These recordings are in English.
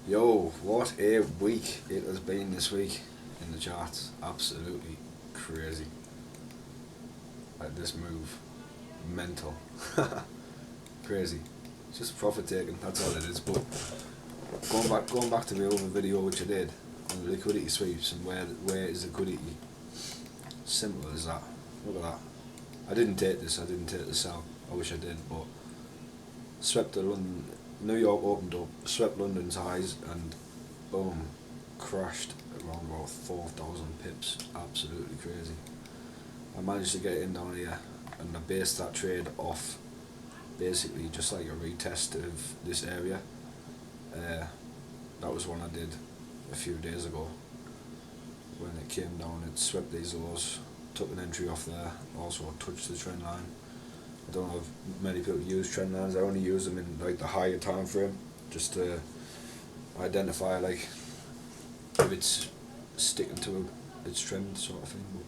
Yo, what a week it has been this week in the charts. Absolutely crazy. Like this move. Mental. Crazy. It's just profit taking, that's all it is. But going back to the other video which I did on the liquidity sweeps and where is liquidity. Simple as that. Look at that. I didn't take the sell. I wish I did, but swept the London. New York opened up, swept London's highs, and boom, crashed around about 4,000 pips. Absolutely crazy. I managed to get in down here, and I based that trade off basically just like a retest of this area. That was one I did a few days ago. When it came down, it swept these lows, took an entry off there, also touched the trend line. I don't know if many people use trend lines. I only use them in like the higher time frame, just to identify like if it's sticking to its trend sort of thing. But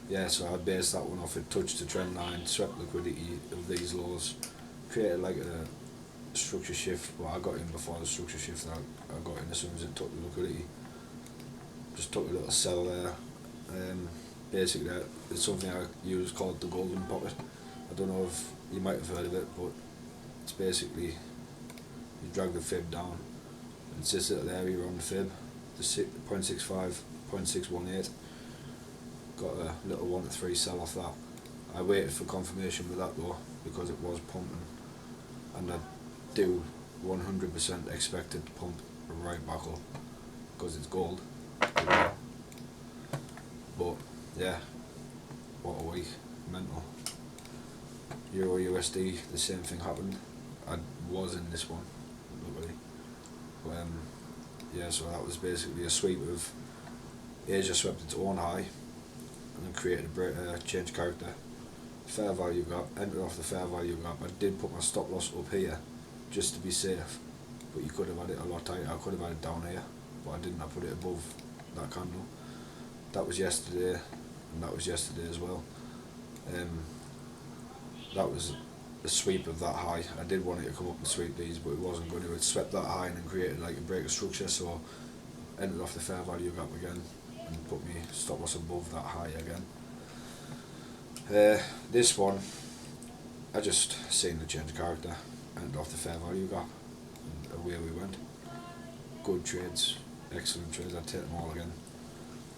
yeah, so I based that one off. It touched the trend line, swept liquidity of these lows, created like a structure shift. Well, I got in before the structure shift. I got in as soon as it took the liquidity. Just took a little sell there. Basically, it's something I use called the golden pocket. I don't know if you might have heard of it, but it's basically you drag the fib down, and it's this little area around the fib, the 0.65, 0.618. Got a little 1 to 3 sell off that. I waited for confirmation with that though, because it was pumping, and I do 100% expect it to pump right back up, because it's gold. But yeah, what a week, mental. Euro USD, the same thing happened. I was in this one, luckily. But yeah, so that was basically a sweep of Asia swept its own high and then created a change character. Fair value gap, entered off the fair value gap. I did put my stop loss up here just to be safe, but you could have had it a lot tighter. I could have had it down here, but I didn't. I put it above that candle. That was yesterday, and that was yesterday as well. That was a sweep of that high. I did want it to come up and sweep these, but it wasn't going to. It swept that high and then created like a break of structure, so ended off the fair value gap again and put me stop loss above that high again. This one, I just seen the change character, ended off the fair value gap, and away we went. Good trades, excellent trades. I'd take them all again.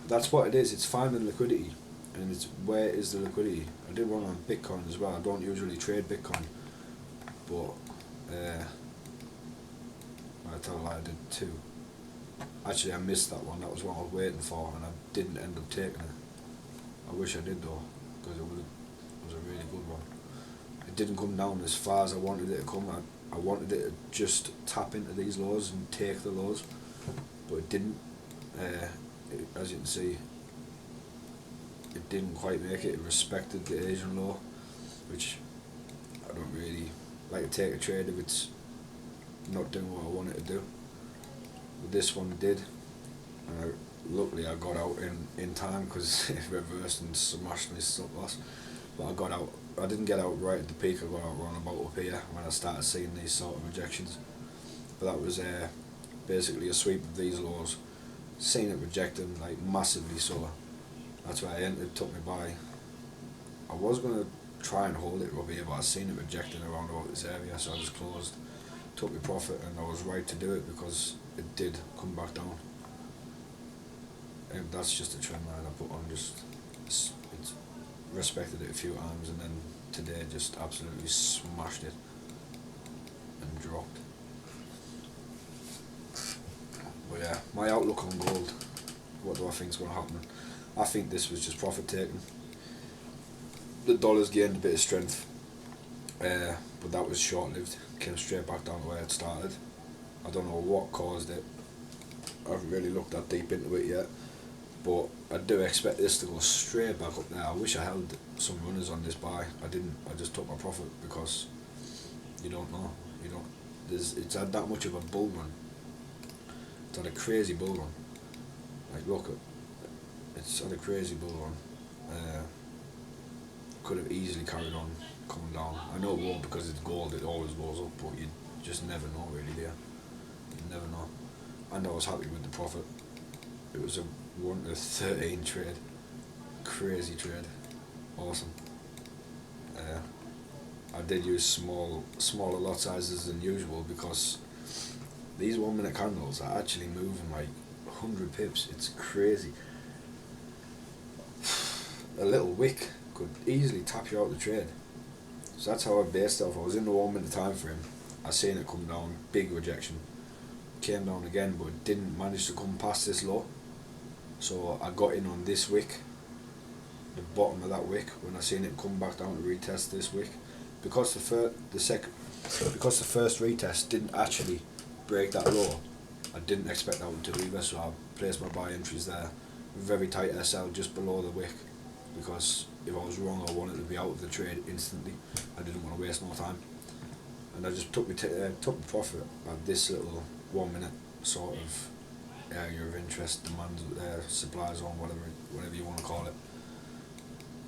That's what it is. It's finding liquidity. And it's where is the liquidity. I did one on Bitcoin as well. I don't usually trade Bitcoin, but I tell a lie, I did two. Actually, I missed that one. That was what I was waiting for, and I didn't end up taking it. I wish I did though, because it was a really good one. It didn't come down as far as I wanted it to come. I wanted it to just tap into these lows and take the lows, but it didn't. As you can see, it didn't quite make it. It respected the Asian law, which I don't really like to take a trade if it's not doing what I want it to do. But this one did, and luckily I got out in time, because it reversed and smashed my stop loss. But I got out. I didn't get out right at the peak. I got out around about up here when I started seeing these sort of rejections. But that was basically a sweep of these lows. Seen it rejecting like massively, so that's why I entered. It took me by. I was gonna try and hold it up here, but I seen it rejecting around about this area, so I just closed, took my profit, and I was right to do it because it did come back down. And that's just a trend line I put on. Just it's respected it a few times, and then today just absolutely smashed it and dropped. But yeah, my outlook on gold. What do I think is going to happen? I think this was just profit taking. The dollar's gained a bit of strength, but that was short lived. Came straight back down to where it started. I don't know what caused it. I haven't really looked that deep into it yet, but I do expect this to go straight back up there. I wish I held some runners on this buy. I didn't. I just took my profit because you don't know. You don't. It's had that much of a bull run. It's had a crazy bull run. Like look, it's had a crazy bull run. Could have easily carried on coming down. I know it won't because it's gold. It always goes up, but you just never know really, do you? You never know. and I was happy with the profit. It was a 1 to 13 trade, crazy trade, awesome. I did use smaller lot sizes than usual because these 1 minute candles are actually moving like 100 pips. It's crazy. A little wick could easily tap you out the trade. So that's how I based it off. I was in the 1 minute time frame. I seen it come down, big rejection. Came down again, but it didn't manage to come past this low. So I got in on this wick, the bottom of that wick, when I seen it come back down to retest this wick. Because the first retest didn't actually break that low, I didn't expect that one to either, so I placed my buy entries there. Very tight SL just below the wick, because if I was wrong I wanted to be out of the trade instantly. I didn't want to waste more time, and I just took the profit at this little 1 minute sort of area of interest, demand, supply zone, whatever you want to call it.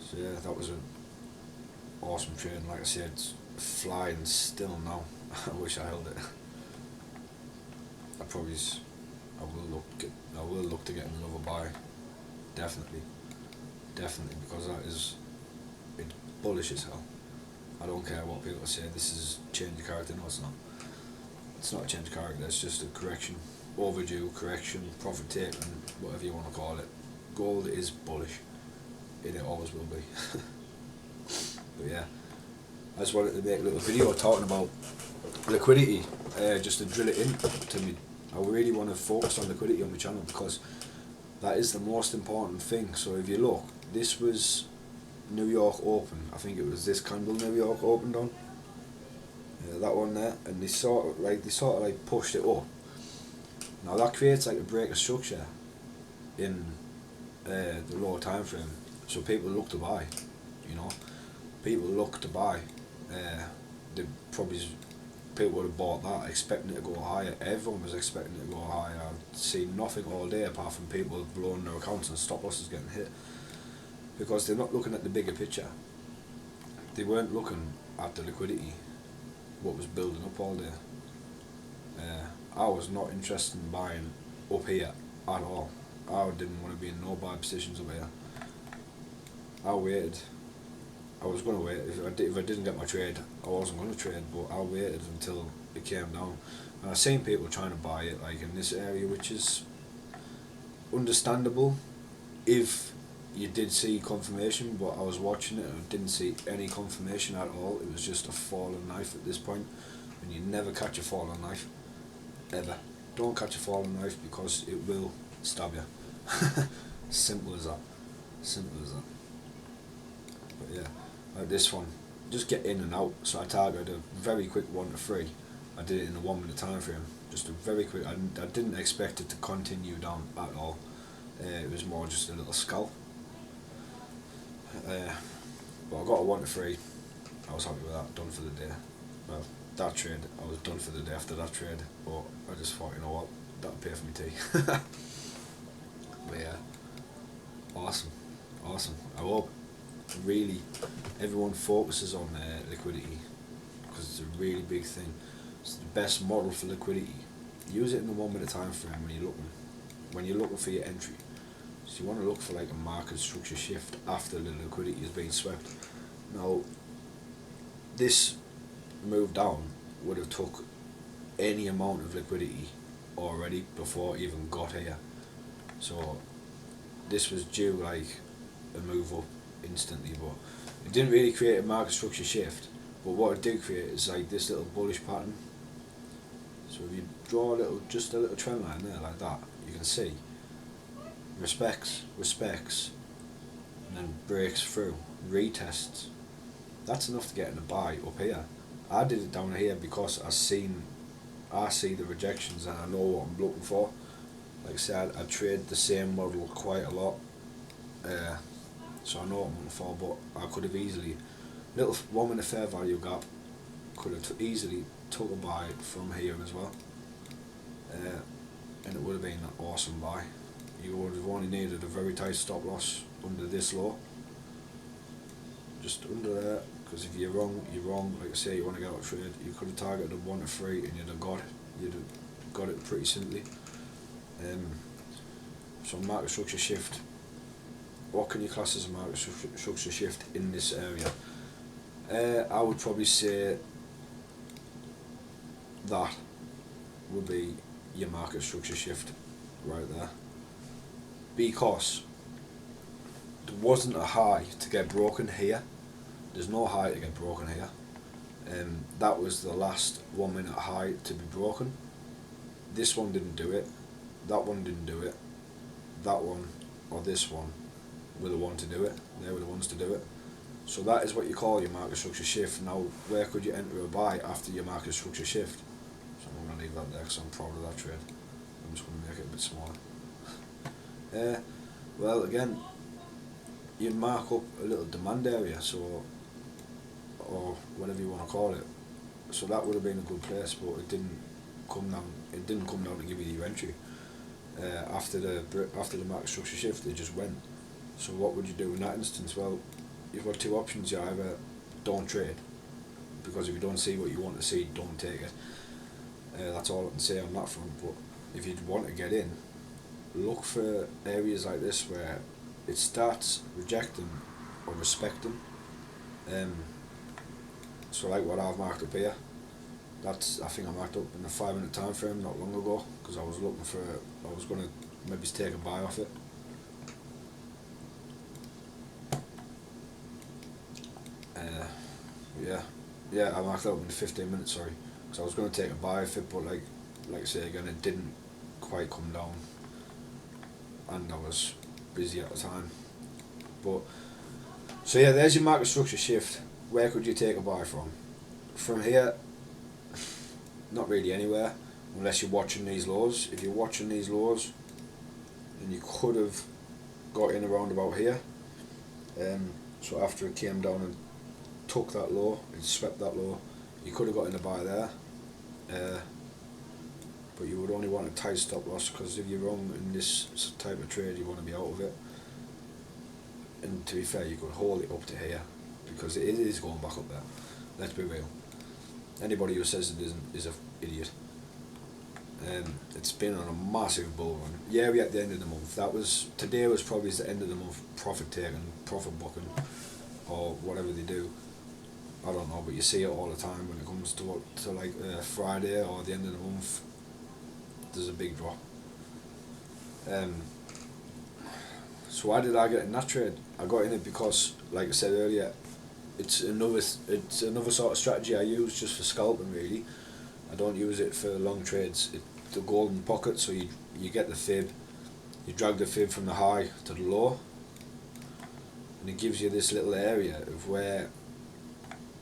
So yeah, that was an awesome trade, and like I said, it's flying still now. I wish I held it. I will look to get another buy, definitely, because it's bullish as hell. I don't care what people say, this is change of character. No, it's not. It's not a change of character, it's just a correction, overdue correction, profit taken, whatever you want to call it. Gold is bullish, and it always will be. But yeah, I just wanted to make a little video talking about liquidity, just to drill it in to me. I really want to focus on liquidity on my channel because that is the most important thing. So if you look, this was New York Open. I think it was this candle New York opened on. That one there, and they sort of pushed it up. Now that creates like a break of structure in the lower time frame. So people look to buy, you know. People look to buy. People would have bought that expecting it to go higher. Everyone was expecting it to go higher. I've seen nothing all day apart from people blowing their accounts and stop losses getting hit, because they're not looking at the bigger picture. They weren't looking at the liquidity, what was building up all day. I was not interested in buying up here at all. I didn't want to be in no buy positions up here. I waited. I was going to wait. If I didn't get my trade, I wasn't going to trade, but I waited until it came down. And I've seen people trying to buy it like in this area, which is understandable if you did see confirmation, but I was watching it and I didn't see any confirmation at all. It was just a fallen knife at this point, and you never catch a fallen knife, ever. Don't catch a fallen knife because it will stab you. Simple as that. Simple as that. But yeah, like this one, just get in and out. So I targeted a very quick 1 to 3. I did it in a 1 minute time frame, just a very quick. I didn't expect it to continue down at all. It was more just a little scalp. But I got a 1 to 3. I was happy with that. Done for the day. Well, that trade, I was done for the day after that trade. But I just thought, you know what, that'll pay for my tea. But yeah, awesome. I hope really everyone focuses on liquidity, because it's a really big thing. It's the best model for liquidity. Use it in the 1 minute time frame when you're looking for your entry. So you want to look for like a market structure shift after the liquidity has been swept. Now, this move down would have took any amount of liquidity already before it even got here. So this was due like a move up instantly, but it didn't really create a market structure shift. But what it did create is like this little bullish pattern. So if you draw just a little trend line there like that, you can see respects, and then breaks through, retests. That's enough to get in a buy up here. I did it down here because I see the rejections and I know what I'm looking for. Like I said, I trade the same model quite a lot, so I know what I'm looking for. But I could have easily, little 1 minute fair value gap, could have easily took a buy from here as well, and it would have been an awesome buy. You would have only needed a very tight stop loss under this low, just under there, because if you're wrong, you're wrong. Like I say, you want to get out of trade, you could have targeted a 1 to 3 and you'd have got it pretty simply. So market structure shift, what can you class as a market structure shift in this area? I would probably say that would be your market structure shift right there, because there wasn't a high to get broken here. There's no high to get broken here. That was the last 1 minute high to be broken. This one didn't do it, that one didn't do it, that one or this one were the one to do it. They were the ones to do it. So that is what you call your market structure shift. Now, where could you enter a buy after your market structure shift? So I'm going to leave that there because I'm proud of that trade. I'm just going to make it a bit smaller. Well, again, you mark up a little demand area, so, or whatever you want to call it. So that would have been a good place, but it didn't come down. It didn't come down to give you your entry. After the market structure shift, it just went. So what would you do in that instance? Well, you've got two options. You either don't trade, because if you don't see what you want to see, don't take it. That's all I can say on that front. But if you want to get in, look for areas like this where it starts rejecting or respecting. So like what I've marked up here, that's, I think I marked up in a 5 minute time frame not long ago, because I was looking for, I was going to maybe take a buy off it. Yeah, I marked that up in 15 minutes, sorry, because I was going to take a buy off it, but like I say again, it didn't quite come down, and I was busy at the time. But so yeah, there's your market structure shift. Where could you take a buy from? From here, not really anywhere, unless you're watching these lows. If you're watching these lows, then you could have got in around about here. So after it came down and took that low, it swept that low, you could have got in a buy there. But you would only want a tight stop loss, because if you're wrong in this type of trade, you want to be out of it. And to be fair, you could hold it up to here, because it is going back up there. Let's be real. Anybody who says it isn't is an idiot. It's been on a massive bull run. Yeah, we're at the end of the month. Today was probably the end of the month profit taking, profit booking, or whatever they do. I don't know, but you see it all the time when it comes to like Friday or the end of the month. There's a big drop. So why did I get in that trade? I got in it because, like I said earlier, it's another sort of strategy I use just for scalping really. I don't use it for long trades. It's the golden pocket, so you get the fib, you drag the fib from the high to the low, and it gives you this little area of where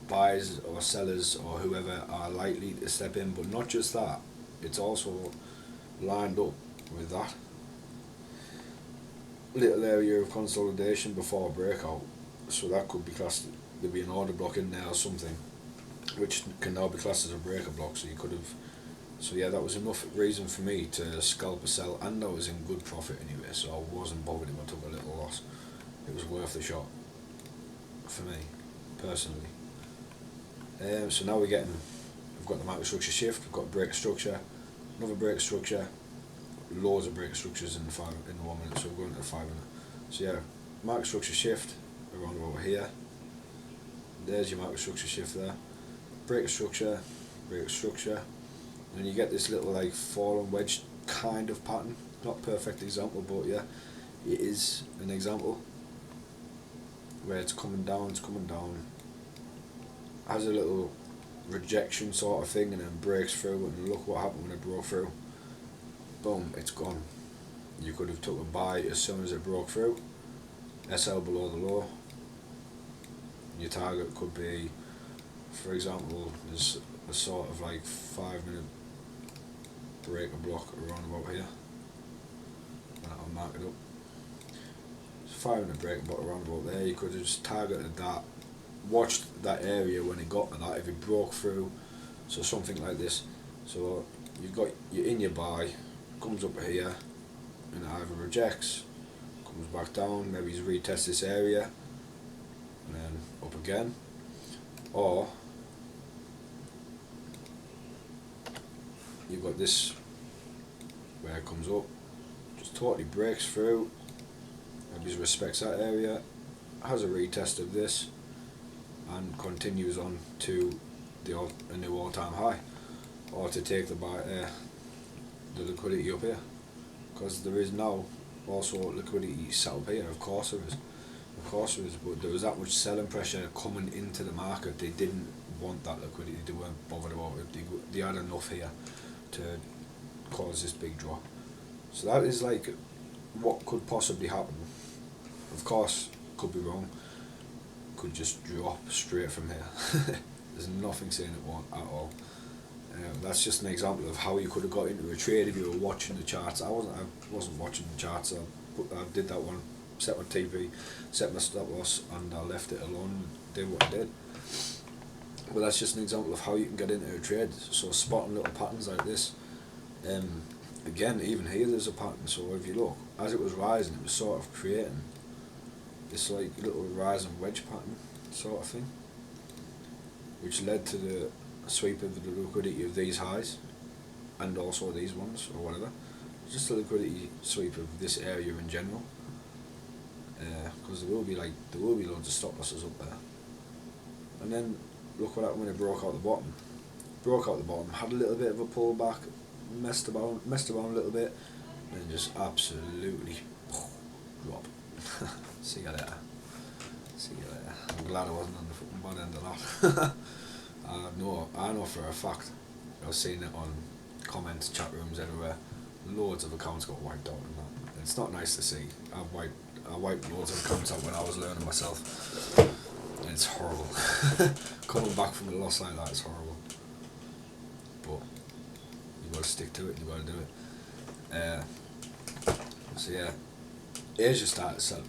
buyers or sellers or whoever are likely to step in. But not just that, it's also lined up with that little area of consolidation before a breakout. So that could be classed, there'd be an order block in there or something, which can now be classed as a breaker block. So you could have, so yeah, that was enough reason for me to scalp a sell, and I was in good profit anyway, so I wasn't bothered if I took a little loss. It was worth the shot for me personally. So now we've got the market structure shift, we've got break structure, another break structure, loads of break structures in the 1 minute, so we're going to the 5 minute. So yeah, market structure shift around over here. There's your market structure shift there. Break structure, and you get this little like fallen wedge kind of pattern. Not perfect example, but yeah, it is an example where it's coming down, has a little rejection sort of thing, and then breaks through, and look what happened when it broke through. Boom, it's gone. You could have took a buy as soon as it broke through, SL below the low. Your target could be, for example, there's a sort of like 5 minute breaker block around about here, and I'll mark it up. It's a 5 minute breaker block around about there. You could have just targeted that, watched that area when it got to that, if it broke through, so something like this. So you're in your buy, comes up here, and it either rejects, comes back down, maybe he's retest this area, and then up again, or you've got this where it comes up, totally breaks through, maybe respects that area, has a retest of this, and continues on to a new all-time high, or to take the liquidity up here, because there is now also liquidity set up here. Of course there is, but there was that much selling pressure coming into the market. They didn't want that liquidity. They weren't bothered about it. They had enough here to cause this big drop. So that is like what could possibly happen. Of course, could be wrong. Could just drop straight from here. There's nothing saying it won't at all. That's just an example of how you could have got into a trade if you were watching the charts. I wasn't watching the charts. I did that one, set my TV, set my stop loss, and I left it alone. Did what I did. But that's just an example of how you can get into a trade. So spotting little patterns like this. Again, even here there's a pattern. So if you look, as it was rising, it was sort of creating this like little rise and wedge pattern sort of thing, which led to the sweep of the liquidity of these highs and also these ones or whatever. Just a liquidity sweep of this area in general, because there will be loads of stop losses up there. And then look what happened when it broke out the bottom. Had a little bit of a pullback, messed about a little bit, and then just absolutely drop. See you later. I'm glad I wasn't on the fucking bad end of that. I know for a fact. I've seen it on comments, chat rooms, everywhere. Loads of accounts got wiped out and that. It's not nice to see. I wiped loads of accounts out when I was learning myself. And it's horrible. Coming back from a loss like that is horrible. But you gotta stick to it, you gotta do it. So yeah, Asia started selling.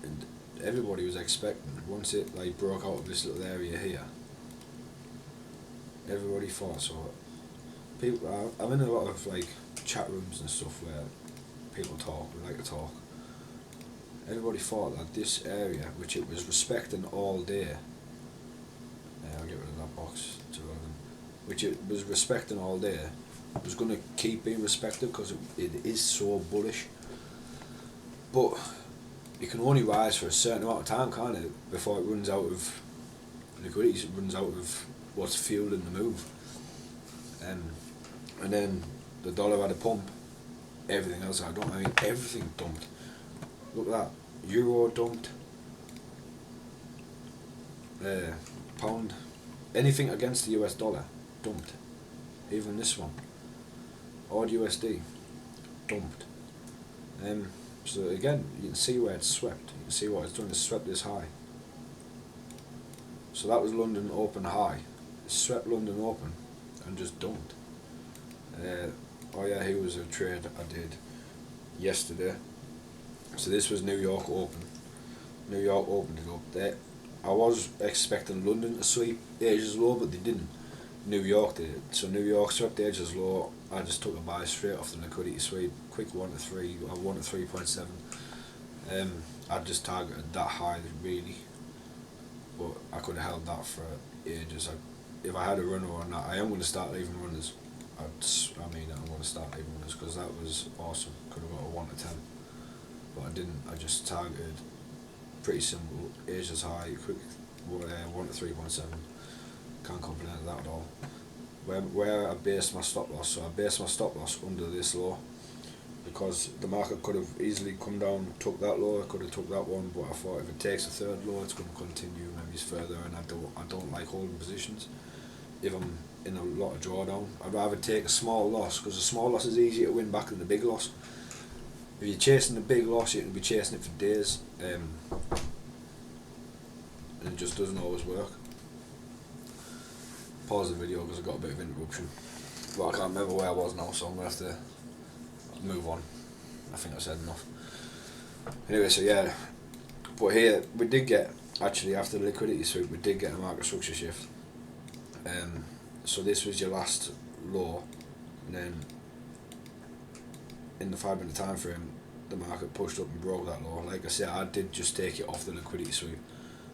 And everybody was expecting, once it like broke out of this little area here, everybody thought so. People, I'm in a lot of like chat rooms and stuff where people talk, we like to talk. Everybody thought that this area, which it was respecting all day, I'll get rid of that box, it's irrelevant, which it was respecting all day, was going to keep being respected because it is so bullish. But it can only rise for a certain amount of time, can't it, before it runs out of liquidity, it runs out of what's fueling the move. And then the dollar had a pump, everything else everything dumped. Look at that, euro dumped, pound, anything against the US dollar dumped, even this one, odd USD, dumped. So again, you can see where it's swept, you can see what it's done, it's swept this high. So that was London open high, it swept London open and just dumped. Oh yeah, here was a trade I did yesterday. So this was New York open. New York opened it up there. I was expecting London to sweep Asia's low, but they didn't. New York did it. So New York swept Asia's low. I just took a buy straight off the liquidity sweep. Quick 1 to 3, or 1 to 3.7. I just targeted that high really, but I could have held that for ages. If I had a runner on that, I am going to start leaving runners. I'm going to start leaving runners because that was awesome. Could have got a 1 to 10. But I didn't. I just targeted pretty simple Asia's high, quick 1 to 3.7. Can't complain at that at all. Where I based my stop loss, so I based my stop loss under this low, because the market could have easily come down, took that low, I could have took that one, but I thought if it takes a third low, it's going to continue maybe further, and I don't like holding positions. If I'm in a lot of drawdown, I'd rather take a small loss, because a small loss is easier to win back than a big loss. If you're chasing the big loss, you can be chasing it for days, and it just doesn't always work. Pause the video because I got a bit of interruption. But I can't remember where I was now, so I'm going to have to move on. I think I said enough. Anyway, so yeah. But here, we did get, actually after the liquidity sweep, we did get a market structure shift. So this was your last low, and then in the 5 minute time frame, the market pushed up and broke that low. Like I said, I did just take it off the liquidity sweep.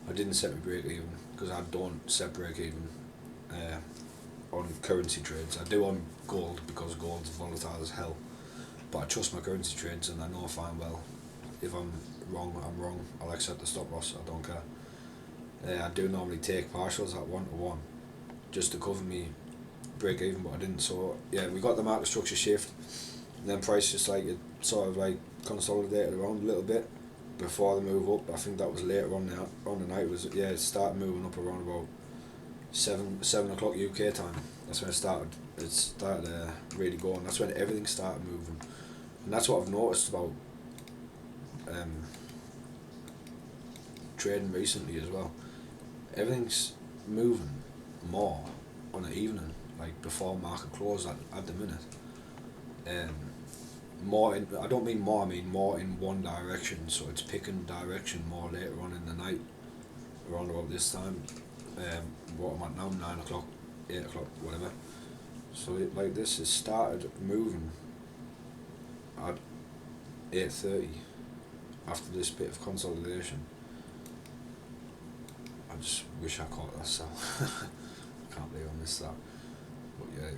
I didn't set my break even, because I don't set break even on currency trades. I do on gold, because gold's volatile as hell. but I trust my currency trades, and I know fine well if I'm wrong, I'm wrong. I'll accept the stop loss. I don't care. I do normally take partials at 1-to-1 just to cover me break even, but I didn't. So yeah, we got the market structure shift, and then price just like it sort of like consolidated around a little bit before the move up. I think that was later on the night. It started moving up around about 7 o'clock UK time. That's when it started. It started really going. That's when everything started moving, and that's what I've noticed about trading recently as well. Everything's moving more on an evening, like before market close at the minute. More in, I don't mean more, I mean more in one direction, so it's picking direction more later on in the night, around about this time. What I'm at now, 9 o'clock, 8 o'clock, whatever. So like this, it started moving at 8:30 after this bit of consolidation. I just wish I caught that sell. I can't believe I missed that. But yeah,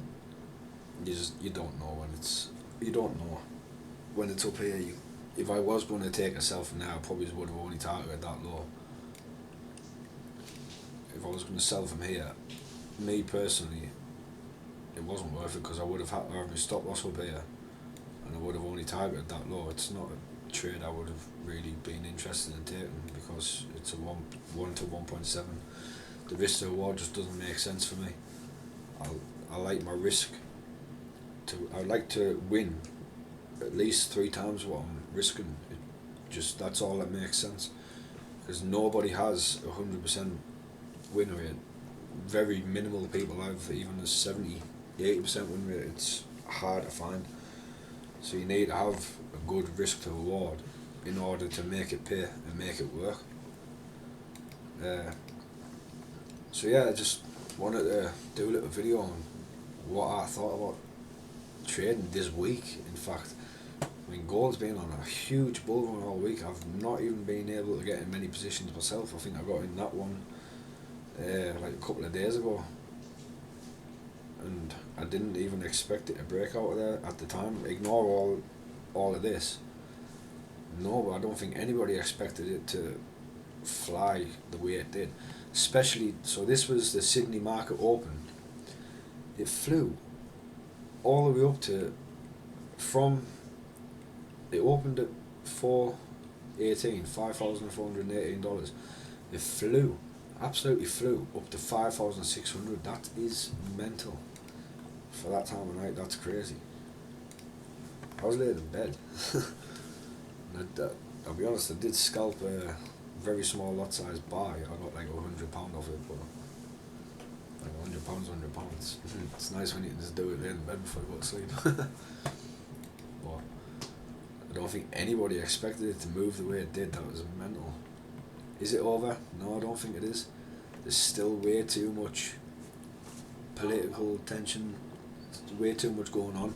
you don't know when it's up here. If I was going to take a sell from now, I probably would have only targeted that low. If I was going to sell from here, me personally, it wasn't worth it, because I would have had to have my stop loss up here, and I would have only targeted that low. It's not a trade I would have really been interested in taking, because it's a 1 to 1.7. The risk to reward just doesn't make sense for me. I like my risk. I'd like to win at least 3 times what I'm risking. That's all that makes sense, because nobody has 100% win rate. Very minimal people have even a 70-80% win rate. It's hard to find. So you need to have a good risk to reward in order to make it pay and make it work. So yeah, I just wanted to do a little video on what I thought about trading this week. In fact, I mean, gold's been on a huge bull run all week. I've not even been able to get in many positions myself. I think I got in that one like a couple of days ago, and I didn't even expect it to break out of there at the time. Ignore all of this. No, but I don't think anybody expected it to fly the way it did. Especially, so this was the Sydney market open. It flew all the way up to, it opened at $5,418. It flew, absolutely flew up to 5,600. That is mental. For that time of night, that's crazy. I was laid in bed. And I'll be honest, I did scalp a very small lot size buy. I got like £100 off it, but like £100. It's nice when you can just do it laid in bed before you go to sleep. But I don't think anybody expected it to move the way it did. That was mental. Is it over? No, I don't think it is. There's still way too much political tension, way too much going on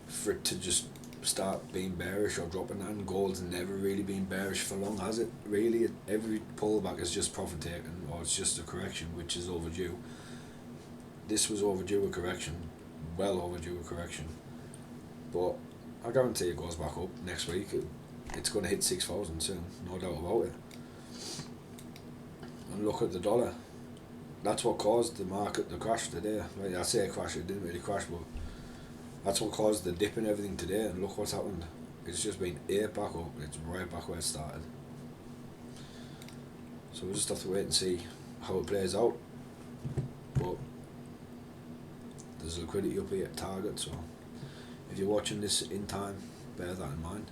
for it to just start being bearish or dropping. And gold's never really been bearish for long, has it? Really, every pullback is just profit taking, or it's just a correction which is overdue. This was overdue a correction, well overdue a correction, but I guarantee it goes back up next week. It's going to hit 6,000 soon, no doubt about it. And look at the dollar. That's what caused the market to crash today. Right, I say crash, it didn't really crash, but that's what caused the dip in everything today, and look what's happened. It's just been back up. It's right back where it started. So we'll just have to wait and see how it plays out. But there's liquidity up here at target, so if you're watching this in time, bear that in mind.